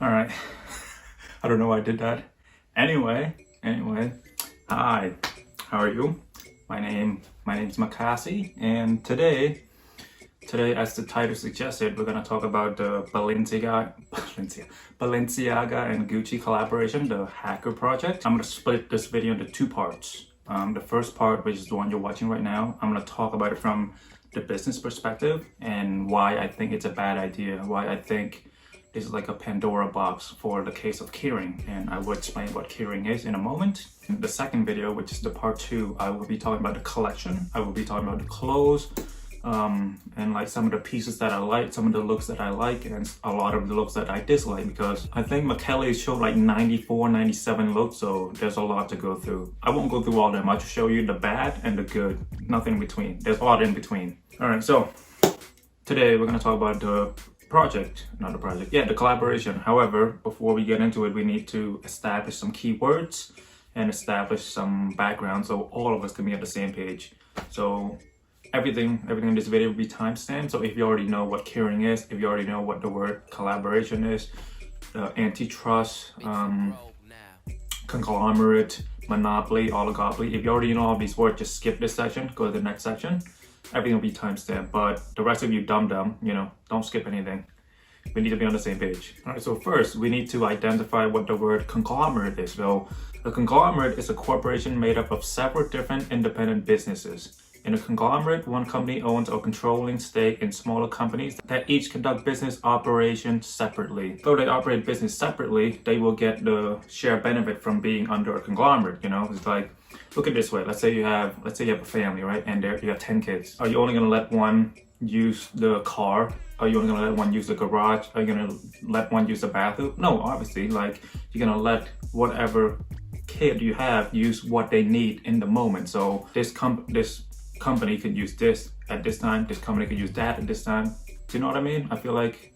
All right. I don't know why I did that. Anyway, hi. How are you? My name's MAKASY, and today, as the title suggested, we're gonna talk about the Balenciaga and Gucci collaboration, the Hacker project. I'm gonna split this video into two parts. The first part, which is the one you're watching right now, I'm gonna talk about it from the business perspective and why I think it's a bad idea, why I think this is like a Pandora box for the case of KERING, and I will explain what KERING is in a moment. In the second video, which is the part two, I will be talking about the collection. I will be talking about the clothes, and like some of the pieces that I like, some of the looks that I like, and a lot of the looks that I dislike, because I think MAKASY showed like 94, 97 looks, so there's a lot to go through. I won't go through all of them. I'll just show you the bad and the good, nothing in between. There's a lot in between. All right, so today we're gonna talk about the the collaboration. However, before we get into it, we need to establish some keywords and establish some background so all of us can be on the same page. So everything in this video will be timestamped. So if you already know what KERING is, if you already know what the word collaboration is, antitrust, conglomerate, monopoly, oligopoly, if you already know all these words, just skip this section, go to the next section. Everything will be timestamped, but the rest of you dumb, don't skip anything. We need to be on the same page. All right, so first we need to identify what the word conglomerate is. So a conglomerate is a corporation made up of several different independent businesses. In a conglomerate, one company owns a controlling stake in smaller companies that each conduct business operations separately. Though they operate business separately, they will get the share benefit from being under a conglomerate. It's like, look at it this way. Let's say you have a family, right? And you have 10 kids. Are you only gonna let one use the car? Are you only gonna let one use the garage? Are you gonna let one use the bathroom? No, obviously, like you're gonna let whatever kid you have use what they need in the moment. So this company could use this at this time, this company could use that at this time. Do you know what I mean?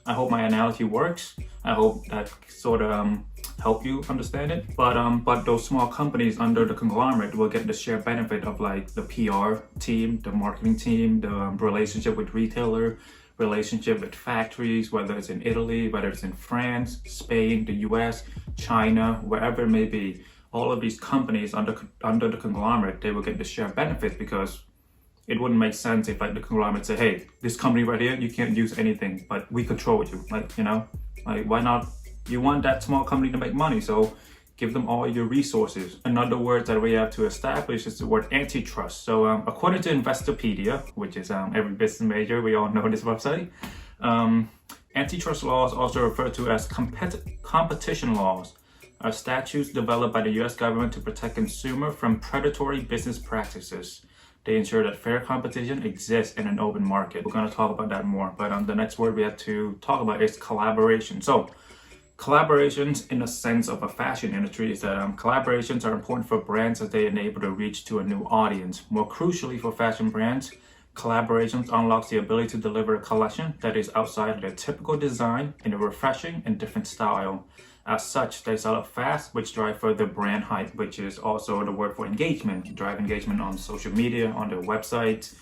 I hope my analogy works. I hope that sort of help you understand it. But those small companies under the conglomerate will get the share benefit of like the PR team, the marketing team, the relationship with retailer, relationship with factories, whether it's in Italy, whether it's in France, Spain, the US, China, wherever it may be. All of these companies under the conglomerate, they will get the share benefit, because it wouldn't make sense if like the conglomerate say, hey, this company right here, you can't use anything, but we control you. Like why not? You want that small company to make money, so give them all your resources. Another word that we have to establish is the word antitrust. So according to Investopedia, which is every business major, we all know this website, antitrust laws, also referred to as competition laws, are statutes developed by the US government to protect consumers from predatory business practices. They ensure that fair competition exists in an open market. We're going to talk about that more, but the next word we have to talk about is collaboration. So collaborations in the sense of a fashion industry is that collaborations are important for brands as they enable to reach to a new audience. More crucially for fashion brands, collaborations unlocks the ability to deliver a collection that is outside of their typical design in a refreshing and different style. As such, they sell up fast, which drive further brand hype, which is also the word for engagement. Drive engagement on social media, on their website,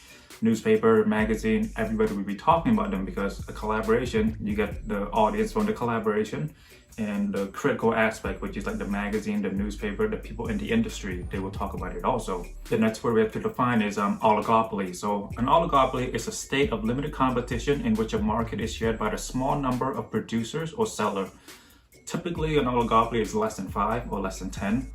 newspaper, magazine, everybody will be talking about them, because a collaboration, you get the audience from the collaboration, and the critical aspect, which is like the magazine, the newspaper, the people in the industry, they will talk about it also. The next word we have to define is oligopoly. So an oligopoly is a state of limited competition in which a market is shared by a small number of producers or sellers. Typically, an oligopoly is less than 5 or less than 10,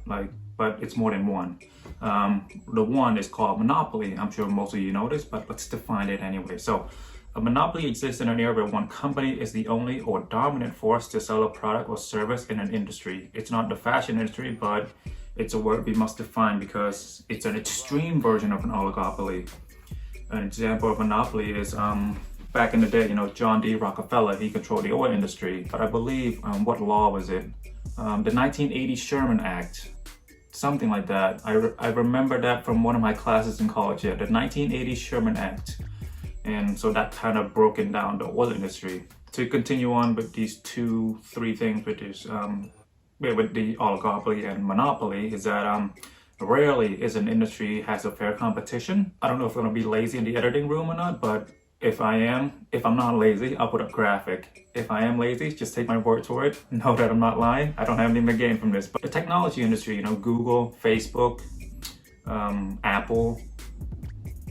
but it's more than one. The one is called monopoly. I'm sure most of you know this, but let's define it anyway. So a monopoly exists in an area where one company is the only or dominant force to sell a product or service in an industry. It's not the fashion industry, but it's a word we must define because it's an extreme version of an oligopoly. An example of monopoly is back in the day, John D. Rockefeller, he controlled the oil industry. But I believe, what law was it? The 1980 Sherman Act, something like that. I remember that from one of my classes in college, the 1980 Sherman Act. And so that kind of broken down the oil industry. To continue on with these 2-3 things, which is with the oligopoly and monopoly, is that rarely is an industry has a fair competition. I don't know if I'm gonna be lazy in the editing room or not, but if I'm not lazy, I'll put up graphic. If I am lazy, just take my word for it. Know that I'm not lying. I don't have anything to gain from this. But the technology industry, you know, Google, Facebook, Apple.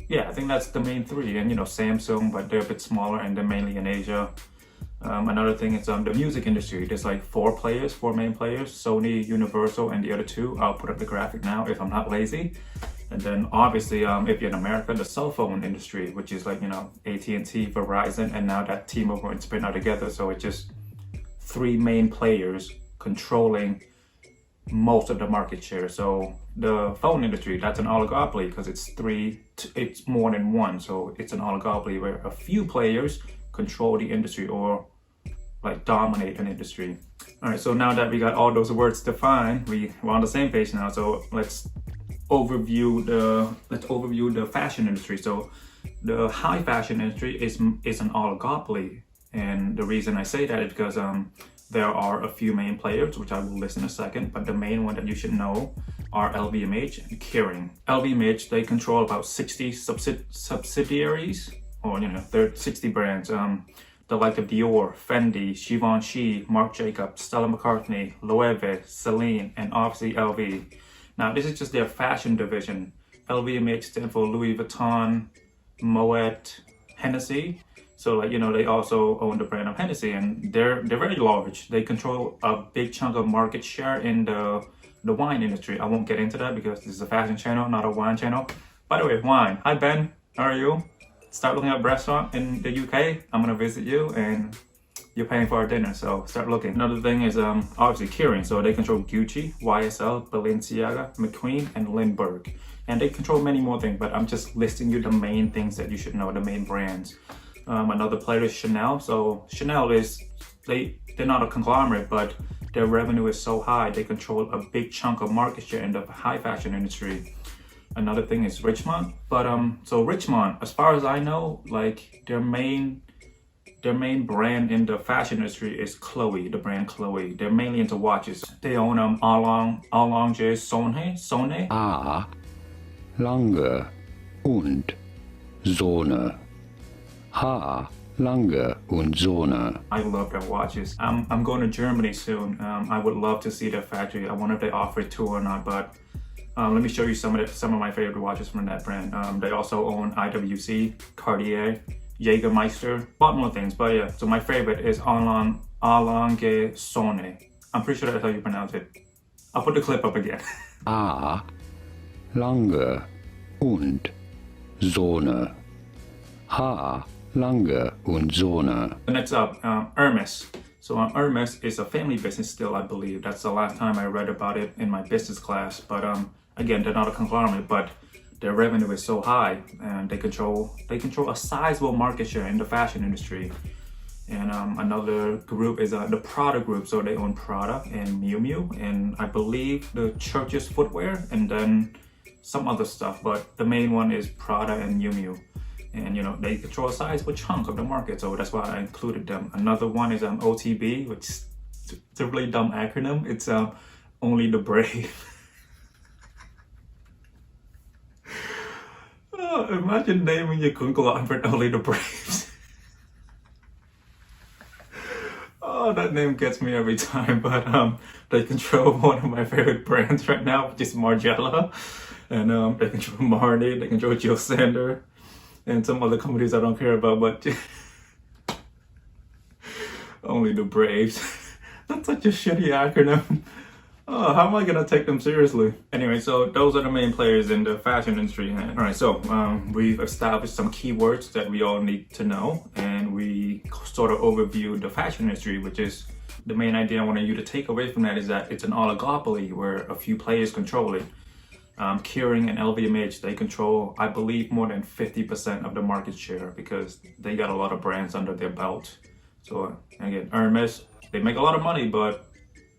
Yeah, I think that's the main three. And, you know, Samsung, but they're a bit smaller and they're mainly in Asia. Another thing is the music industry. There's like four main players, Sony, Universal, and the other two. I'll put up the graphic now if I'm not lazy. And then obviously, if you're in America, the cell phone industry, which is like, you know, AT&T, Verizon, and now that T-Mobile and Sprint are together. So it's just three main players controlling most of the market share. So the phone industry, that's an oligopoly because it's more than one. So it's an oligopoly where a few players control the industry or like dominate an industry. All right, so now that we got all those words defined, we're on the same page now. So let's overview the fashion industry. So the high fashion industry is an oligopoly, and the reason I say that is because there are a few main players, which I will list in a second, but the main one that you should know are LVMH and KERING. LVMH, they control about 60 subsidiaries, or you know, there are 60 brands. The like of Dior, Fendi, Givenchy, Marc Jacobs, Stella McCartney, Loewe, Celine, and obviously LV. Now, this is just their fashion division. LVMH stands for Louis Vuitton, Moet, Hennessy. So, like, you know, they also own the brand of Hennessy, and they're very large. They control a big chunk of market share in the wine industry. I won't get into that because this is a fashion channel, not a wine channel. By the way, wine. Hi, Ben. How are you? Start looking up restaurant in the UK. I'm gonna visit you, and you're paying for our dinner, so start looking. Another thing is obviously KERING. So they control Gucci, YSL, Balenciaga, McQueen, and Lindbergh. And they control many more things, but I'm just listing you the main things that you should know, the main brands. Another player is Chanel. So Chanel they're not a conglomerate, but their revenue is so high, they control a big chunk of market share in the high fashion industry. Another thing is Richemont. But so Richemont, as far as I know, like their main brand in the fashion industry is Chloe, the brand Chloe. They're mainly into watches. They own Allonge Sonne. A, Lange und Sohne. Ha, Lange und Sohne. I love their watches. I'm going to Germany soon. I would love to see their factory. I wonder if they offer a tour or not, but let me show you some of my favorite watches from that brand. They also own IWC, Cartier, Jägermeister, a lot more things. But yeah, so my favorite is Allonge Sonne. I'm pretty sure that's how you pronounce it. I'll put the clip up again. A, Lange und Sohne. Ha, Lange und Sohne. Next up, Hermes. So Hermes is a family business still, I believe. That's the last time I read about it in my business class. But again, they're not a conglomerate, but their revenue is so high, and they control a sizable market share in the fashion industry. And another group is the Prada group. So they own Prada and Miu Miu, and I believe the Church's footwear, and then some other stuff. But the main one is Prada and Miu Miu. And you know, they control a sizable chunk of the market, so that's why I included them. Another one is OTB, which is a really dumb acronym. It's Only the Brave. Oh, imagine naming your conglomerate Only the Braves. Oh, that name gets me every time. But they control one of my favorite brands right now, which is Margiela, and they control Marni, they control Jill Sander, and some other companies I don't care about, but Only the Braves. That's such a shitty acronym. Oh, how am I gonna take them seriously? Anyway, so those are the main players in the fashion industry. All right, so we've established some keywords that we all need to know, and we sort of overviewed the fashion industry, which is the main idea I wanted you to take away from that is that it's an oligopoly where a few players control it. KERING and LVMH, they control, I believe, more than 50% of the market share because they got a lot of brands under their belt. So again, Hermes, they make a lot of money, but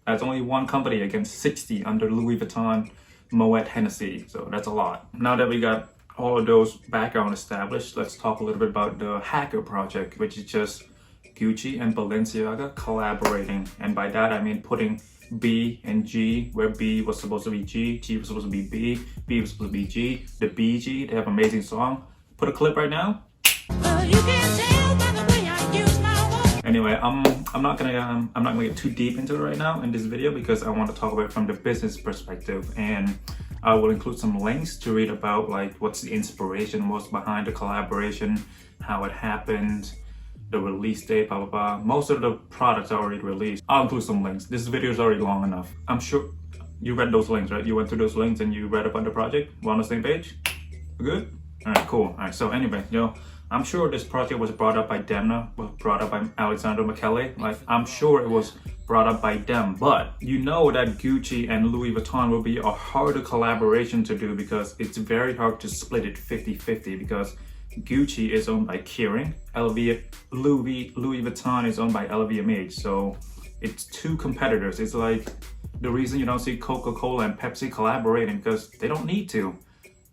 that's only one company against 60 under Louis Vuitton, Moet, Hennessy. So that's a lot. Now that we got all of those background established, let's talk a little bit about the Hacker Project, which is just Gucci and Balenciaga collaborating. And by that, I mean putting B and G, where B was supposed to be G, G was supposed to be B, B was supposed to be G, the BG, they have an amazing song. Put a clip right now. Anyway, I'm not gonna get too deep into it right now in this video because I want to talk about it from the business perspective, and I will include some links to read about like what's the inspiration was behind the collaboration, how it happened, the release date, blah blah blah. Most of the products are already released. I'll include some links. This video is already long enough. I'm sure you read those links, right? You went through those links and you read about the project. We're on the same page? We're good? Alright, cool. Alright, so anyway, I'm sure this project was brought up by Demna, was brought up by Alexander McKelly. Like, I'm sure it was brought up by them, but you know that Gucci and Louis Vuitton will be a harder collaboration to do because it's very hard to split it 50-50 because Gucci is owned by KERING, Louis Vuitton is owned by LVMH, so it's two competitors. It's like the reason you don't see Coca-Cola and Pepsi collaborating because they don't need to.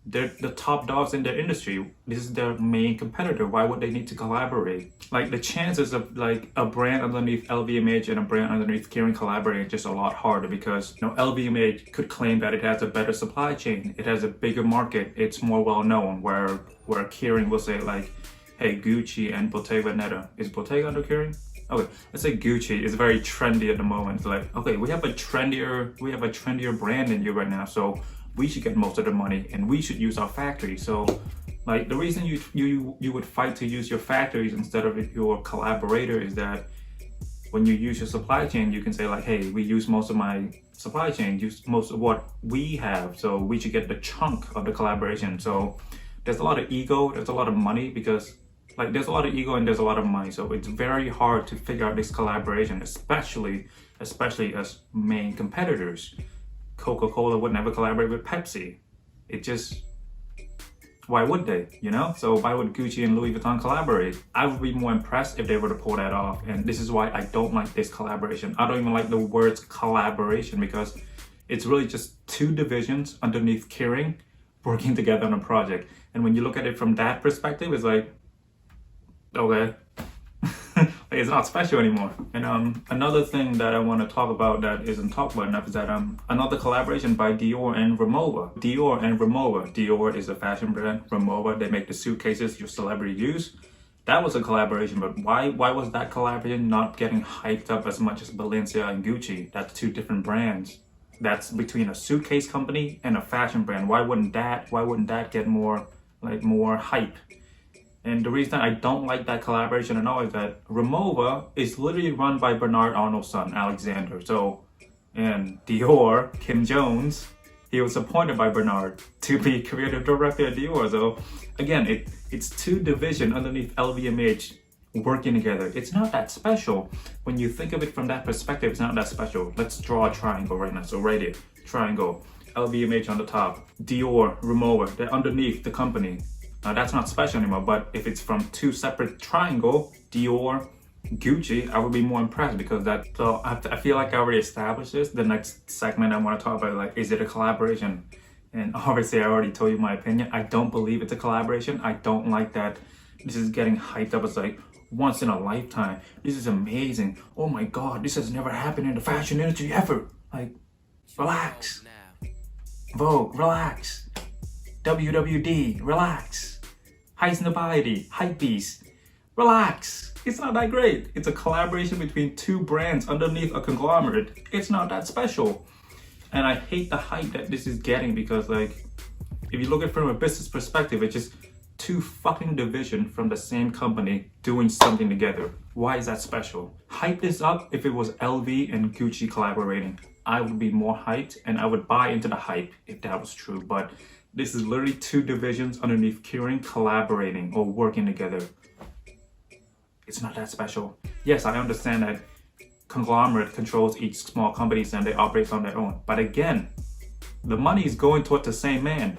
They're the top dogs in their industry. This is their main competitor. Why would they need to collaborate? Like the chances of like a brand underneath LVMH and a brand underneath KERING collaborating is just a lot harder because LVMH could claim that it has a better supply chain, it has a bigger market, it's more well known. Where KERING will say like, hey, Gucci and Bottega Veneta, is Bottega under KERING? Okay, let's say Gucci is very trendy at the moment. It's like, okay, we have a trendier brand in you right now, so we should get most of the money and we should use our factory. So like the reason you would fight to use your factories instead of your collaborator is that when you use your supply chain, you can say like, hey, we use most of my supply chain, use most of what we have, so we should get the chunk of the collaboration. So there's a lot of ego, there's a lot of money because like there's a lot of ego and there's a lot of money. So it's very hard to figure out this collaboration, especially as main competitors. Coca-Cola would never collaborate with Pepsi. It just, why would they, So why would Gucci and Louis Vuitton collaborate? I would be more impressed if they were to pull that off. And this is why I don't like this collaboration. I don't even like the words collaboration because it's really just two divisions underneath KERING working together on a project. And when you look at it from that perspective, it's like, okay. It's not special anymore. And another thing that I want to talk about that isn't talked about enough is that another collaboration by Dior and Rimowa. Dior is a fashion brand. Rimowa, they make the suitcases your celebrity use. That was a collaboration, but why was that collaboration not getting hyped up as much as Balenciaga and Gucci? That's two different brands. That's between a suitcase company and a fashion brand. Why wouldn't that get more hype? And the reason I don't like that collaboration at all is that Rimowa is literally run by Bernard Arnault's son, Alexander. So, and Dior, Kim Jones, he was appointed by Bernard to be creative director at Dior. So again, it's two divisions underneath LVMH working together. It's not that special. When you think of it from that perspective, it's not that special. Let's draw a triangle right now. So right here, triangle, LVMH on the top, Dior, Rimowa, they're underneath the company. Now that's not special anymore, but if it's from two separate triangle, Dior, Gucci, I would be more impressed because so I feel like I already established this. The next segment I want to talk about, like, is it a collaboration? And obviously I already told you my opinion. I don't believe it's a collaboration. I don't like that this is getting hyped up as like once in a lifetime. This is amazing. Oh my God, this has never happened in the fashion industry ever. Like, relax. Vogue, relax. WWD, relax. Highsnobiety, Hypebeast, relax. It's not that great. It's a collaboration between two brands underneath a conglomerate. It's not that special. And I hate the hype that this is getting because, like, if you look at it from a business perspective, it's just two fucking divisions from the same company doing something together. Why is that special? Hype this up if it was LV and Gucci collaborating. I would be more hyped and I would buy into the hype if that was true. But this is literally two divisions underneath KERING collaborating or working together. It's not that special. Yes, I understand that conglomerate controls each small companies and they operate on their own. But again, the money is going toward the same man.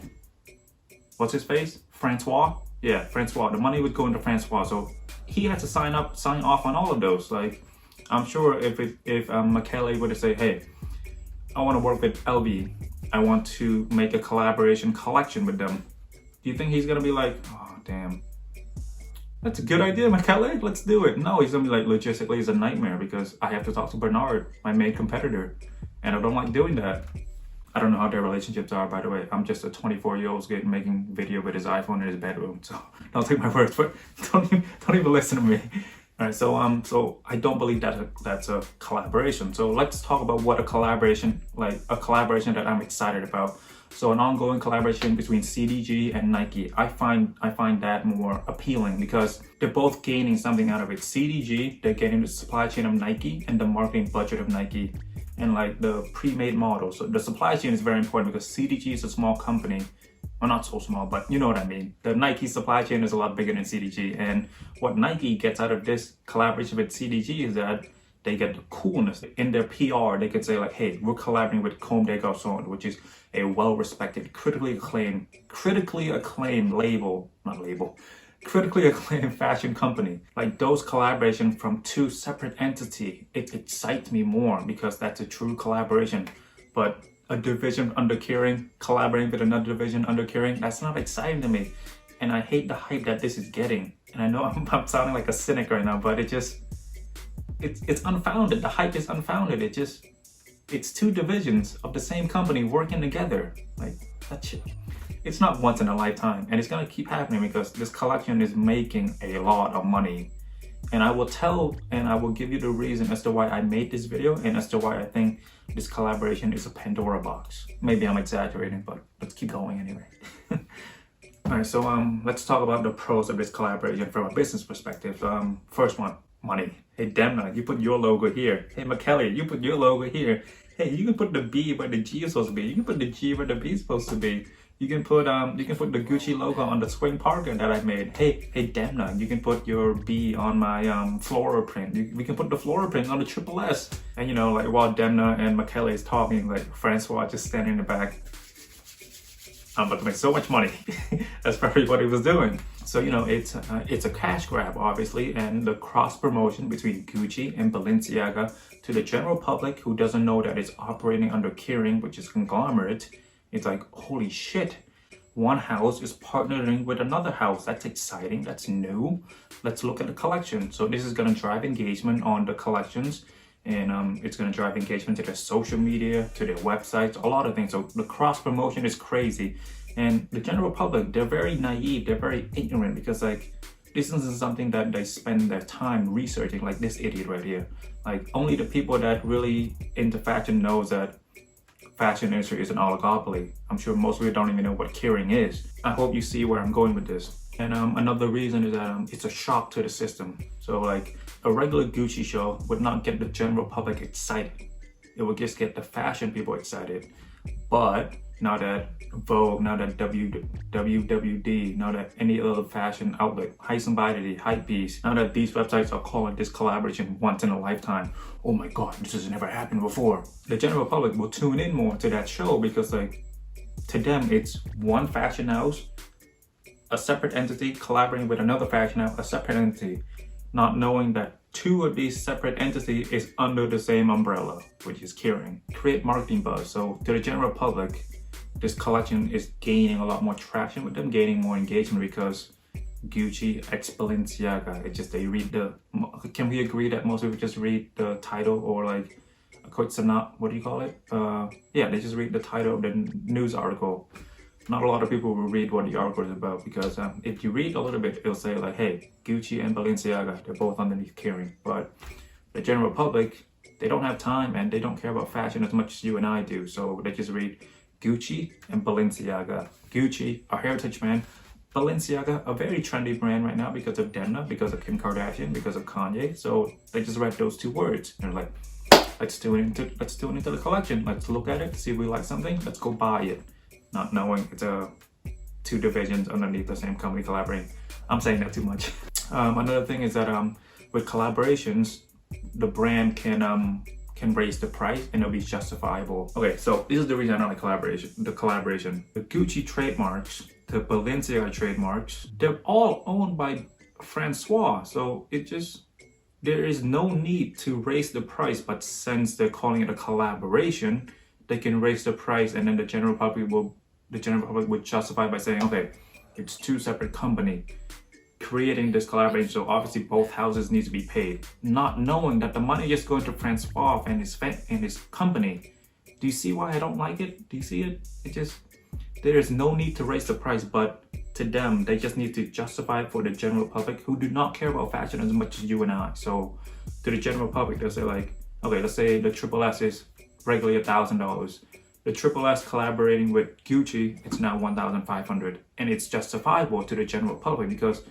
What's his face? Francois? Yeah, Francois. The money was going to Francois. So he had to sign off on all of those. Like, I'm sure if McKelly were to say, hey, I want to work with LV, I want to make a collaboration collection with them. Do you think he's gonna be like, oh damn, that's a good idea, McKelly, let's do it? No, he's gonna be like, logistically it's a nightmare because I have to talk to Bernard, my main competitor, and I don't like doing that. I don't know how their relationships are, by the way. I'm just a 24-year-old kid making video with his iPhone in his bedroom. So don't take my word for it. Don't even listen to me. All right, so I don't believe that that's a collaboration. So let's talk about what a collaboration that I'm excited about. So an ongoing collaboration between CDG and Nike, I find that more appealing because they're both gaining something out of it. CDG, they're getting the supply chain of Nike and the marketing budget of Nike and like the pre-made models. So the supply chain is very important because CDG is a small company. Well, not so small, but you know what I mean. The Nike supply chain is a lot bigger than CDG. And what Nike gets out of this collaboration with CDG is that they get the coolness. In their PR, they could say like, hey, we're collaborating with Comme des Garçons, which is a well-respected, critically acclaimed critically acclaimed fashion company. Like those collaborations from two separate entities, it excites me more because that's a true collaboration. But a division under KERING collaborating with another division under KERING, that's not exciting to me. And I hate the hype that this is getting. And I know I'm sounding like a cynic right now, but it's unfounded. The hype is unfounded. It's two divisions of the same company working together. Like that shit. It's not once in a lifetime, and it's gonna keep happening because this collection is making a lot of money. And I will give you the reason as to why I made this video and as to why I think this collaboration is a Pandora box. Maybe I'm exaggerating, but let's keep going anyway. Alright, so let's talk about the pros of this collaboration from a business perspective. First one, money. Hey Demna, you put your logo here. Hey McKelly, you put your logo here. Hey, you can put the B where the G is supposed to be. You can put the G where the B is supposed to be. You can put the Gucci logo on the swing parka that I made. Hey Demna, you can put your B on my floral print. We can put the floral print on the Triple S. And you know, like while Demna and McKelly is talking, like Francois just standing in the back. I'm about to make so much money. That's probably what he was doing. So you know, it's a cash grab, obviously, and the cross promotion between Gucci and Balenciaga to the general public who doesn't know that it's operating under KERING, which is conglomerate. It's like, holy shit, one house is partnering with another house. That's exciting, that's new. Let's look at the collection. So this is gonna drive engagement on the collections, and it's gonna drive engagement to their social media, to their websites, a lot of things. So the cross promotion is crazy. And the general public, they're very naive, they're very ignorant because like, this isn't something that they spend their time researching, like this idiot right here. Like only the people that really into fashion knows that fashion industry is an oligopoly. I'm sure most of you don't even know what KERING is. I hope you see where I'm going with this. And another reason is that it's a shock to the system. So like a regular Gucci show would not get the general public excited. It would just get the fashion people excited. But now that Vogue, now that WWD, now that any other fashion outlet, Highsnobiety, Hypebeast, now that these websites are calling this collaboration once in a lifetime, oh my god, this has never happened before. The general public will tune in more to that show because like, to them it's one fashion house, a separate entity collaborating with another fashion house, a separate entity, not knowing that two of these separate entities is under the same umbrella, which is KERING. Create marketing buzz. So to the general public, this collection is gaining a lot more traction with them, gaining more engagement because Gucci x Balenciaga. It's just they read the. Can we agree that most people just read the title or like a quick what do you call it? Yeah, they just read the title of the news article. Not a lot of people will read what the article is about because if you read a little bit, it'll say like, hey, Gucci and Balenciaga, they're both underneath KERING. But the general public, they don't have time and they don't care about fashion as much as you and I do. So they just read Gucci and Balenciaga. Gucci, a heritage brand. Balenciaga, a very trendy brand right now because of Demna, because of Kim Kardashian, because of Kanye. So they just read those two words and they're like, let's tune into the collection. Let's look at it, see if we like something. Let's go buy it. Not knowing it's two divisions underneath the same company collaborating. I'm saying that too much. Another thing is that with collaborations, the brand can raise the price and it'll be justifiable. Okay, so this is the reason I don't like collaboration. The Gucci trademarks, the Balenciaga trademarks, they're all owned by Francois. So there is no need to raise the price, but since they're calling it a collaboration, they can raise the price and then the general public would justify by saying, okay, it's two separate companies creating this collaboration, so obviously both houses need to be paid, not knowing that the money is going to Francois and his company Do you see why I don't like it? Do you see it? It just, there is no need to raise the price, but to them, they just need to justify it for the general public who do not care about fashion as much as you and I. So to the general public, they'll say like, okay, let's say the Triple S is regularly $1,000. The Triple S collaborating with Gucci, it's now 1,500, and it's justifiable to the general public because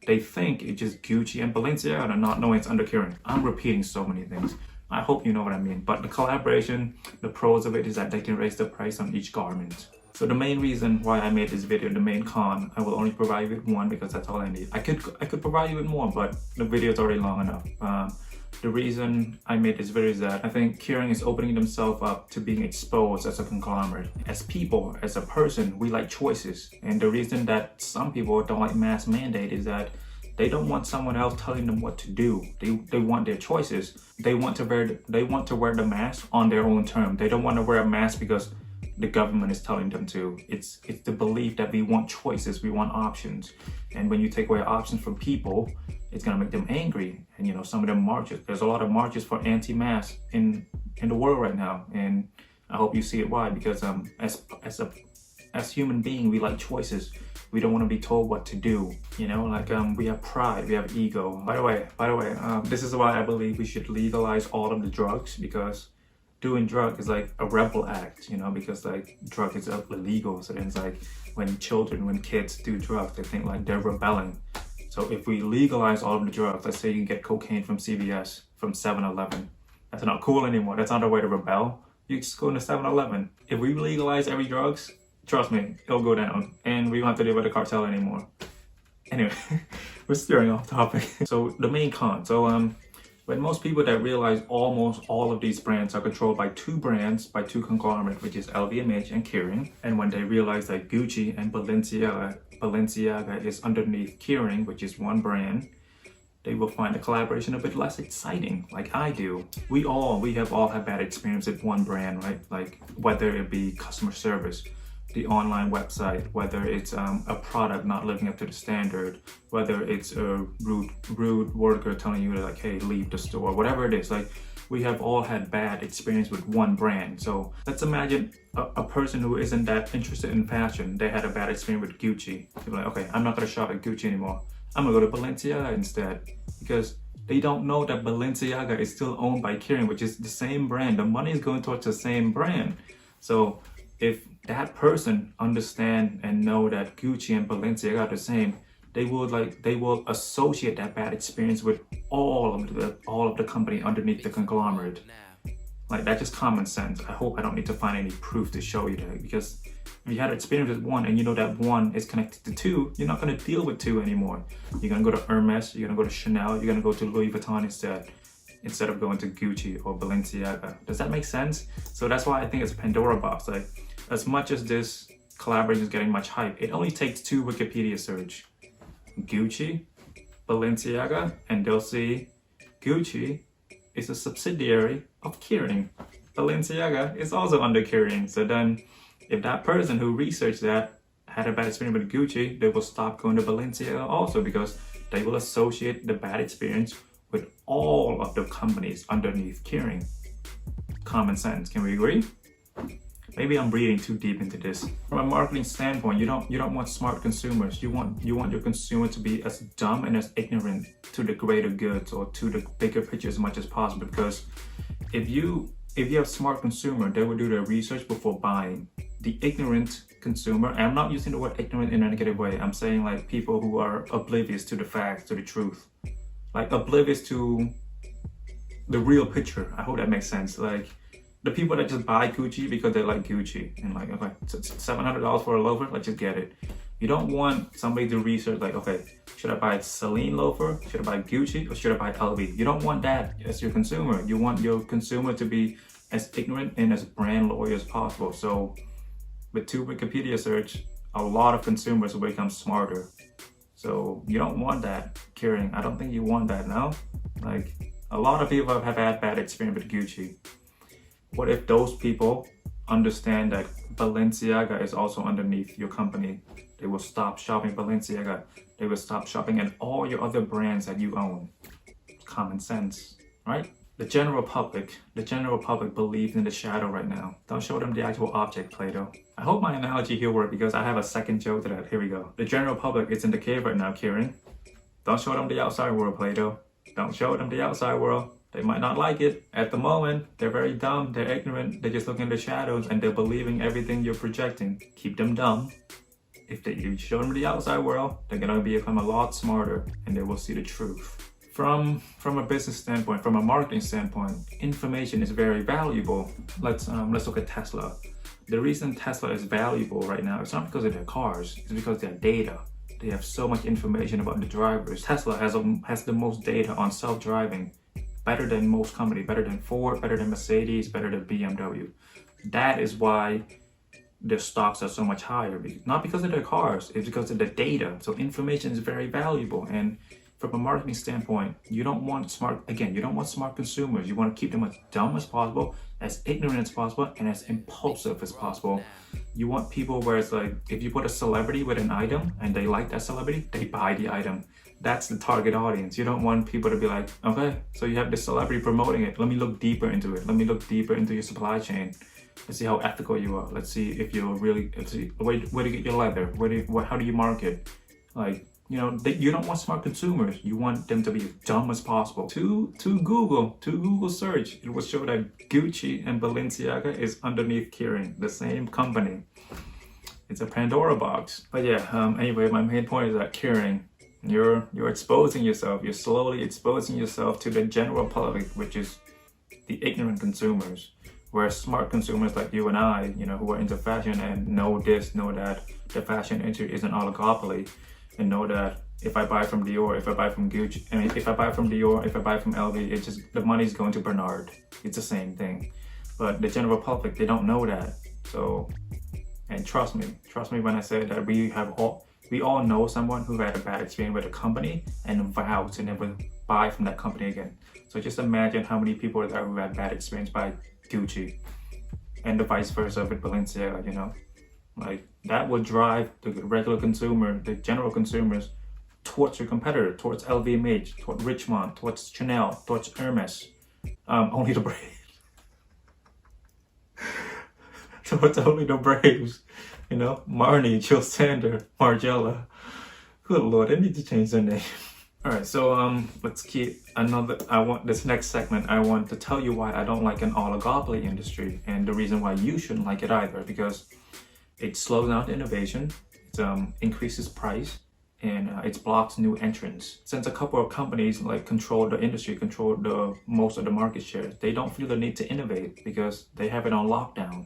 they think it's just Gucci and Balenciaga and not knowing it's under KERING. I'm repeating so many things. I hope you know what I mean. But the collaboration, the pros of it is that they can raise the price on each garment. So the main reason why I made this video, the main con, I will only provide you with one because that's all I need. I could provide you with more, but the video is already long enough. The reason I made this video is that I think KERING is opening themselves up to being exposed as a conglomerate. As people, as a person, we like choices. And the reason that some people don't like mass mandate is that they don't want someone else telling them what to do. They want their choices. They want to wear the mask on their own term. They don't want to wear a mask because the government is telling them to. It's the belief that we want choices, we want options. And when you take away options from people, it's gonna make them angry. And you know, some of them marches. There's a lot of marches for anti-mask in the world right now. And I hope you see it why, because as human beings, we like choices. We don't want to be told what to do. You know, like we have pride, we have ego. By the way, this is why I believe we should legalize all of the drugs, because doing drug is like a rebel act, you know, because like drug is illegal. So then it's like when kids do drugs, they think like they're rebelling. So if we legalize all of the drugs, let's say you can get cocaine from CVS, from 7-Eleven. That's not cool anymore. That's not the way to rebel. You just go into 7-Eleven. If we legalize every drugs, trust me, it'll go down. And we don't have to deal with the cartel anymore. Anyway, we're steering off topic. So the main con. So when most people that realize almost all of these brands are controlled by two brands, by two conglomerates, which is LVMH and KERING, and when they realize that Gucci and Balenciaga is underneath KERING, which is one brand, they will find the collaboration a bit less exciting, like I do. We have all had bad experience with one brand, right? Like whether it be customer service, the online website, whether it's a product not living up to the standard, whether it's a rude worker telling you like, hey, leave the store, whatever it is. Like we have all had bad experience with one brand. So let's imagine a person who isn't that interested in fashion. They had a bad experience with Gucci. They're like, okay, I'm not gonna shop at Gucci anymore. I'm gonna go to Balenciaga instead, because they don't know that Balenciaga is still owned by KERING, which is the same brand. The money is going towards the same brand. So if that person understand and know that Gucci and Balenciaga are the same, they will associate that bad experience with all of the company underneath the conglomerate. Like that's just common sense. I hope I don't need to find any proof to show you that, because if you had experience with one and you know that one is connected to two, you're not going to deal with two anymore. You're going to go to Hermes, you're going to go to Chanel, you're going to go to Louis Vuitton instead of going to Gucci or Balenciaga. Does that make sense? So that's why I think it's a Pandora box. Like as much as this collaboration is getting much hype, it only takes two Wikipedia search. Gucci, Balenciaga, and they'll see Gucci is a subsidiary of KERING. Balenciaga is also under KERING. So then if that person who researched that had a bad experience with Gucci, they will stop going to Balenciaga also, because they will associate the bad experience with all of the companies underneath KERING. Common sense, can we agree? Maybe I'm reading too deep into this. From a marketing standpoint, you don't want smart consumers. You want your consumer to be as dumb and as ignorant to the greater goods or to the bigger picture as much as possible. Because if you have smart consumer, they will do their research before buying. The ignorant consumer, and I'm not using the word ignorant in a negative way. I'm saying like people who are oblivious to the facts, to the truth, like oblivious to the real picture. I hope that makes sense. Like the people that just buy Gucci because they like Gucci and like, okay, so it's $700 for a loafer, let's just get it. You don't want somebody to research like, okay, should I buy a Celine loafer? Should I buy Gucci? Or should I buy LV? You don't want that as your consumer. You want your consumer to be as ignorant and as brand loyal as possible. So with two Wikipedia search, a lot of consumers will become smarter. So you don't want that, KERING. I don't think you want that, no? Like a lot of people have had bad experience with Gucci. What if those people understand that Balenciaga is also underneath your company? They will stop shopping Balenciaga. They will stop shopping at all your other brands that you own. Common sense, right? the general public believes in the shadow right now. Don't show them the actual object, Plato. I hope my analogy here worked because I have a second joke to that. Here we go. The general public is in the cave right now, KERING. Don't show them the outside world, Plato. Don't show them the outside world. They might not like it. At the moment, they're very dumb, they're ignorant, they're just looking in the shadows and they're believing everything you're projecting. Keep them dumb. If you show them the outside world, they're gonna become a lot smarter and they will see the truth. From a business standpoint, from a marketing standpoint, information is very valuable. Let's look at Tesla. The reason Tesla is valuable right now, it's not because of their cars, it's because their data. They have so much information about the drivers. Tesla has the most data on self-driving, better than most companies, better than Ford, better than Mercedes, better than BMW. That is why their stocks are so much higher. Not because of their cars, it's because of the data. So information is very valuable. And from a marketing standpoint, you don't want smart consumers. You want to keep them as dumb as possible, as ignorant as possible, and as impulsive as possible. You want people where it's like, if you put a celebrity with an item and they like that celebrity, they buy the item. That's the target audience. You don't want people to be like, okay, so you have this celebrity promoting it. Let me look deeper into it. Let me look deeper into your supply chain. Let's see how ethical you are. Let's see if you're really, where do you get your leather? How do you market? Like, you know, you don't want smart consumers. You want them to be as dumb as possible. To Google search, it will show that Gucci and Balenciaga is underneath KERING, the same company. It's a Pandora box. But yeah, anyway, my main point is that KERING, you're exposing yourself. You're slowly exposing yourself to the general public, which is the ignorant consumers. Whereas smart consumers like you and I, you know, who are into fashion and know this, know that the fashion industry is an oligopoly, and know that if I buy from Dior, if I buy from Gucci, I mean, if I buy from Dior, if I buy from LV, it's just the money's going to Bernard. It's the same thing. But the general public, they don't know that. So, and trust me when I say that we all know someone who had a bad experience with a company and vowed to never buy from that company again. So just imagine how many people are there who had bad experience by Gucci, and the vice versa with Balenciaga, you know? Like, that would drive the regular consumer, the general consumers, towards your competitor, towards LVMH, towards Richemont, towards Chanel, towards Hermes. Only the Braves. Towards only the Braves. You know, Marnie, Jill Sander, Margiela. Good Lord, they need to change their name. Alright, so let's keep this next segment, I want to tell you why I don't like an oligopoly industry, and the reason why you shouldn't like it either, because it slows down innovation, it increases price, and it blocks new entrants. Since a couple of companies like control the industry, control the most of the market share, they don't feel the need to innovate because they have it on lockdown.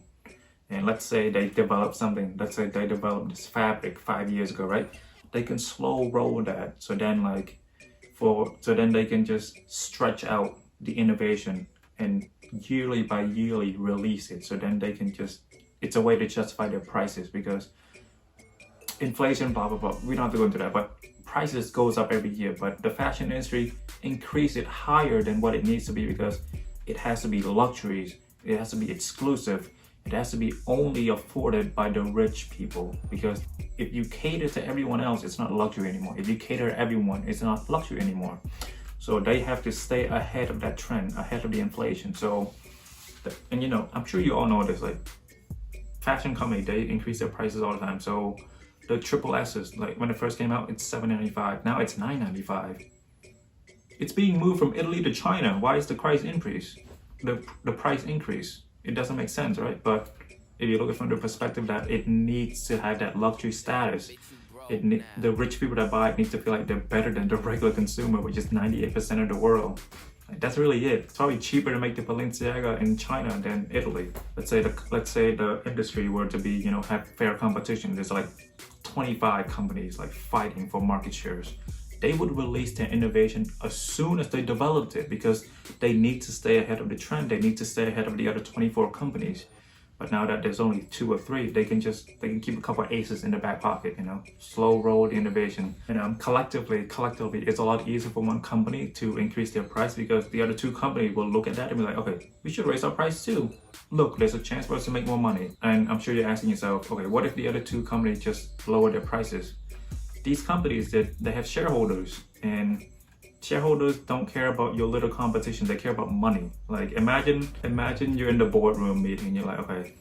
And let's say they develop something, let's say they developed this fabric 5 years ago, right? They can slow roll that, so then they can just stretch out the innovation and yearly by yearly release it. So then they can just, it's a way to justify their prices, because inflation, blah, blah, blah. We don't have to go into that, but prices goes up every year. But the fashion industry increase it higher than what it needs to be, because it has to be luxuries. It has to be exclusive. It has to be only afforded by the rich people, because if you cater to everyone else, it's not luxury anymore. If you cater to everyone, it's not luxury anymore. So they have to stay ahead of that trend, ahead of the inflation. So, and you know, I'm sure you all know this, like fashion company, they increase their prices all the time. So the triple S's, like when it first came out, it's $7.95. Now it's $9.95. It's being moved from Italy to China. Why is the price increase? The price increase? It doesn't make sense, right? But if you look at it from the perspective that it needs to have that luxury status, the rich people that buy it need to feel like they're better than the regular consumer, which is 98% of the world. Like, that's really it. It's probably cheaper to make the Balenciaga in China than Italy. Let's say the industry were to be, you know, have fair competition. There's like 25 companies like fighting for market shares. They would release their innovation as soon as they developed it, because they need to stay ahead of the trend. They need to stay ahead of the other 24 companies. But now that there's only 2 or 3, they can keep a couple of aces in the back pocket, you know, slow roll the innovation. And collectively, it's a lot easier for one company to increase their price, because the other 2 companies will look at that and be like, okay, we should raise our price too. Look, there's a chance for us to make more money. And I'm sure you're asking yourself, okay, what if the other 2 companies just lower their prices? These companies, they have shareholders, and shareholders don't care about your little competition, they care about money. Like imagine you're in the boardroom meeting, you're like, okay,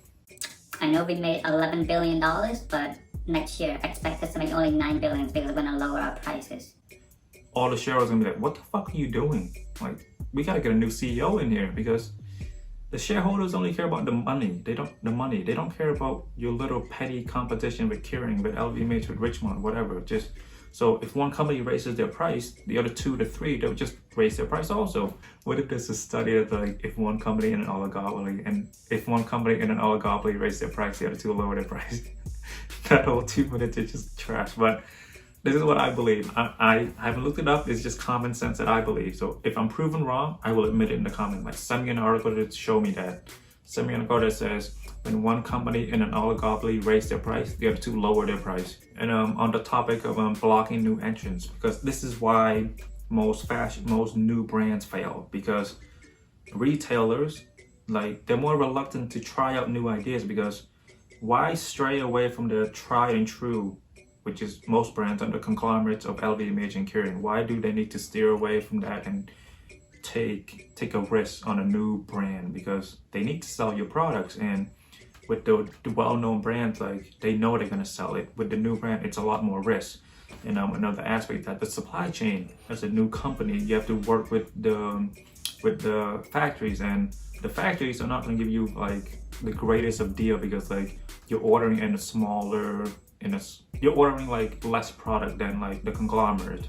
I know we made $11 billion, but next year expect us to make only $9 billion because we're gonna lower our prices. All the shareholders gonna be like, what the fuck are you doing? Like, we gotta get a new CEO in here, because the shareholders only care about the money. They don't care about your little petty competition with KERING, with LVMH, with Richmond, whatever. Just so if one company raises their price, the other 2 to 3 they'll just raise their price also. What if there's a study of like if one company in an oligopoly raise their price, the other 2 lower their price? That whole 2 minutes is just trash. But this is what I believe. I haven't looked it up. It's just common sense that I believe. So if I'm proven wrong, I will admit it in the comment. Like send me an article to show me that. Send me an article that says when one company in an oligopoly raise their price, the other 2 lower their price. And on the topic of blocking new entrants, because this is why most new brands fail, because retailers, like, they're more reluctant to try out new ideas, because why stray away from the tried and true, which is most brands under conglomerates of LVMH and KERING? Why do they need to steer away from that and take a risk on a new brand? Because they need to sell your products, and with the well-known brands, like, they know they're gonna sell it. With the new brand, it's a lot more risk. And another aspect that the supply chain, as a new company, you have to work with the factories, and the factories are not gonna give you like the greatest of deal, because like you're ordering in a smaller, you're ordering like less product than like the conglomerate.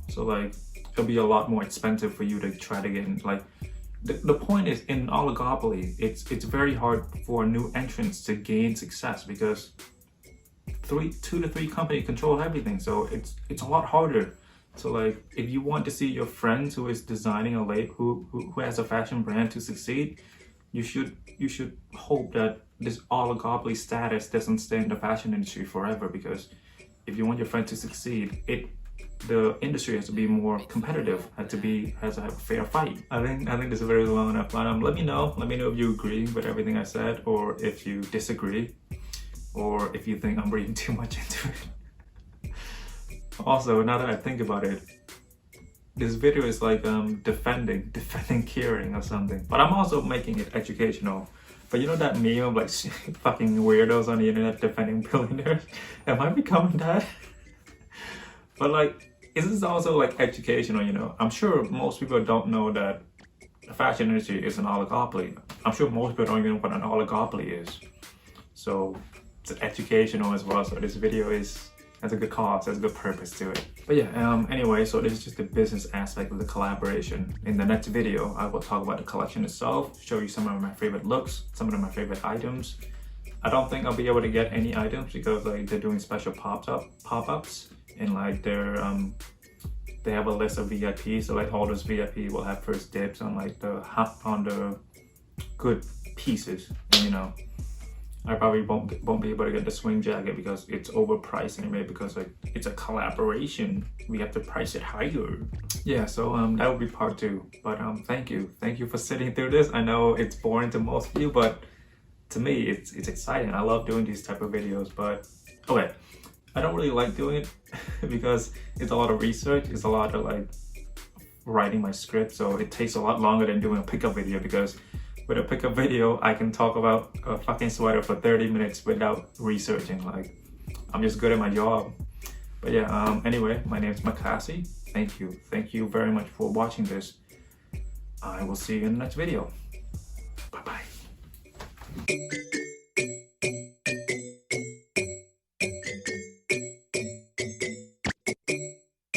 So like it'll be a lot more expensive for you to try to get in. Like the point is, in oligopoly, it's very hard for new entrants to gain success, because 2 to 3 companies control everything. So it's a lot harder. So like if you want to see your friends who is designing a label, who has a fashion brand to succeed, you should hope that this oligopoly status doesn't stay in the fashion industry forever, because if you want your friend to succeed, the industry has to be more competitive, has to have a fair fight. I think this is very long enough. Let me know if you agree with everything I said, or if you disagree, or if you think I'm reading too much into it. Also, now that I think about it, this video is like defending KERING or something, but I'm also making it educational. But you know that meme of like fucking weirdos on the internet defending billionaires? Am I becoming that? But like, this is also like educational, you know? I'm sure most people don't know that the fashion industry is an oligopoly. I'm sure most people don't even know what an oligopoly is. So it's educational as well. So this video has a good cause, has a good purpose to it. But yeah, anyway, so this is just the business aspect of the collaboration. In the next video, I will talk about the collection itself, show you some of my favorite looks, some of my favorite items. I don't think I'll be able to get any items because like they're doing special pop-ups, and like they have a list of VIPs, so like all those VIP will have first dibs on like the good pieces. And you know, I probably won't be able to get the swing jacket because it's overpriced anyway, because like it's a collaboration. We have to price it higher. Yeah, so that would be part 2. But thank you for sitting through this. I know it's boring to most of you, but to me it's exciting. I love doing these type of videos. But okay, I don't really like doing it because it's a lot of research. It's a lot of like writing my script, so it takes a lot longer than doing a pickup video, because with a pickup video, I can talk about a fucking sweater for 30 minutes without researching. Like, I'm just good at my job. But yeah, anyway, my name is MAKASY. Thank you very much for watching this. I will see you in the next video. Bye-bye.